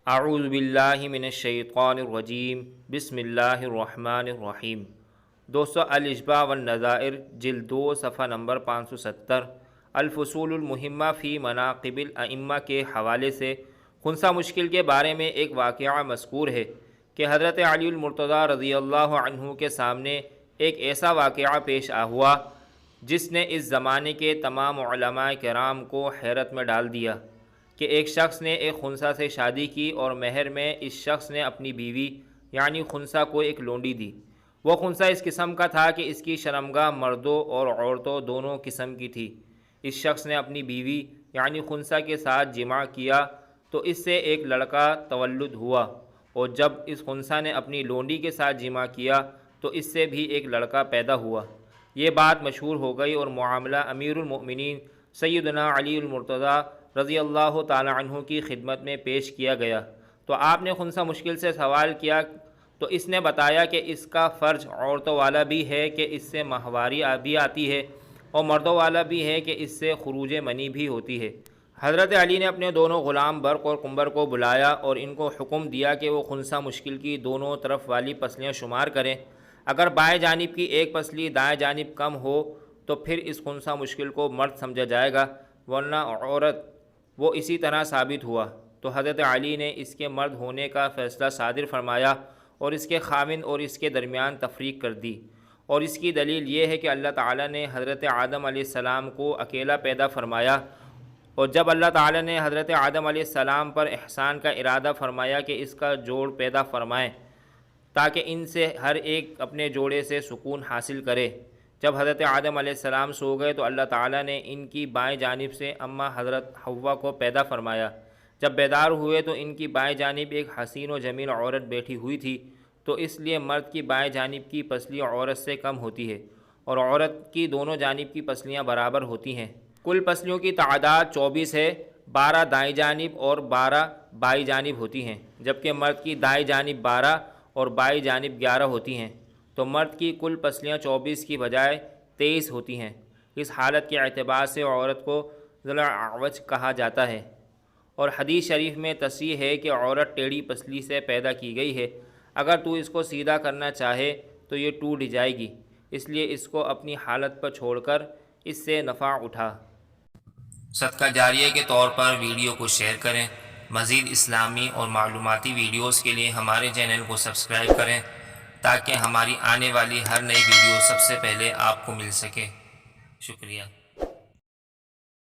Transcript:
اعوذ باللہ من الشیطان الرجیم بسم اللہ الرحمن الرحیم۔ دوستو، الاشباع والنظائر جلد 2 صفحہ نمبر 570 الفصول المہمہ فی مناقب الائمہ کے حوالے سے خنثی مشکل کے بارے میں ایک واقعہ مذکور ہے کہ حضرت علی المرتضیٰ رضی اللہ عنہ کے سامنے ایک ایسا واقعہ پیش ہوا جس نے اس زمانے کے تمام علماء کرام کو حیرت میں ڈال دیا کہ ایک شخص نے ایک خنثی سے شادی کی اور مہر میں اس شخص نے اپنی بیوی یعنی خنثی کو ایک لونڈی دی۔ وہ خنثی اس قسم کا تھا کہ اس کی شرمگاہ مردوں اور عورتوں دونوں قسم کی تھی۔ اس شخص نے اپنی بیوی یعنی خنثی کے ساتھ جماع کیا تو اس سے ایک لڑکا تولد ہوا، اور جب اس خنثی نے اپنی لونڈی کے ساتھ جماع کیا تو اس سے بھی ایک لڑکا پیدا ہوا۔ یہ بات مشہور ہو گئی اور معاملہ امیر المؤمنین سیدنا علی المرتضیٰ رضی اللہ تعالی عنہ کی خدمت میں پیش کیا گیا، تو آپ نے خنثی مشکل سے سوال کیا تو اس نے بتایا کہ اس کا فرج عورتوں والا بھی ہے کہ اس سے ماہواری بھی آتی ہے، اور مردوں والا بھی ہے کہ اس سے خروج منی بھی ہوتی ہے۔ حضرت علی نے اپنے دونوں غلام برق اور قمبر کو بلایا اور ان کو حکم دیا کہ وہ خنثی مشکل کی دونوں طرف والی پسلیاں شمار کریں۔ اگر بائیں جانب کی ایک پسلی دائیں جانب کم ہو تو پھر اس خنثی مشکل کو مرد سمجھا جائے گا، ورنہ عورت۔ وہ اسی طرح ثابت ہوا تو حضرت علی نے اس کے مرد ہونے کا فیصلہ صادر فرمایا اور اس کے خاوند اور اس کے درمیان تفریق کر دی، اور اس کی دلیل یہ ہے کہ اللہ تعالیٰ نے حضرت آدم علیہ السلام کو اکیلا پیدا فرمایا، اور جب اللہ تعالیٰ نے حضرت آدم علیہ السلام پر احسان کا ارادہ فرمایا کہ اس کا جوڑ پیدا فرمائیں تاکہ ان سے ہر ایک اپنے جوڑے سے سکون حاصل کرے۔ جب حضرت آدم علیہ السلام سو گئے تو اللہ تعالیٰ نے ان کی بائیں جانب سے اماں حضرت حوا کو پیدا فرمایا۔ جب بیدار ہوئے تو ان کی بائیں جانب ایک حسین و جمیل عورت بیٹھی ہوئی تھی، تو اس لیے مرد کی بائیں جانب کی پسلی عورت سے کم ہوتی ہے اور عورت کی دونوں جانب کی پسلیاں برابر ہوتی ہیں۔ کل پسلیوں کی تعداد 24 ہے، 12 دائیں جانب اور 12 بائیں جانب ہوتی ہیں، جبکہ مرد کی دائیں جانب 12 اور بائیں جانب 11 ہوتی ہیں، تو مرد کی کل پسلیاں 24 کی بجائے 23 ہوتی ہیں۔ اس حالت کے اعتبار سے عورت کو ضلع اعوج کہا جاتا ہے، اور حدیث شریف میں تصریح ہے کہ عورت ٹیڑھی پسلی سے پیدا کی گئی ہے، اگر تو اس کو سیدھا کرنا چاہے تو یہ ٹوٹ جائے گی، اس لیے اس کو اپنی حالت پر چھوڑ کر اس سے نفع اٹھا۔ صدقہ جاریہ کے طور پر ویڈیو کو شیئر کریں۔ مزید اسلامی اور معلوماتی ویڈیوز کے لیے ہمارے چینل کو سبسکرائب کریں تاکہ ہماری آنے والی ہر نئی ویڈیو سب سے پہلے آپ کو مل سکے۔ شکریہ۔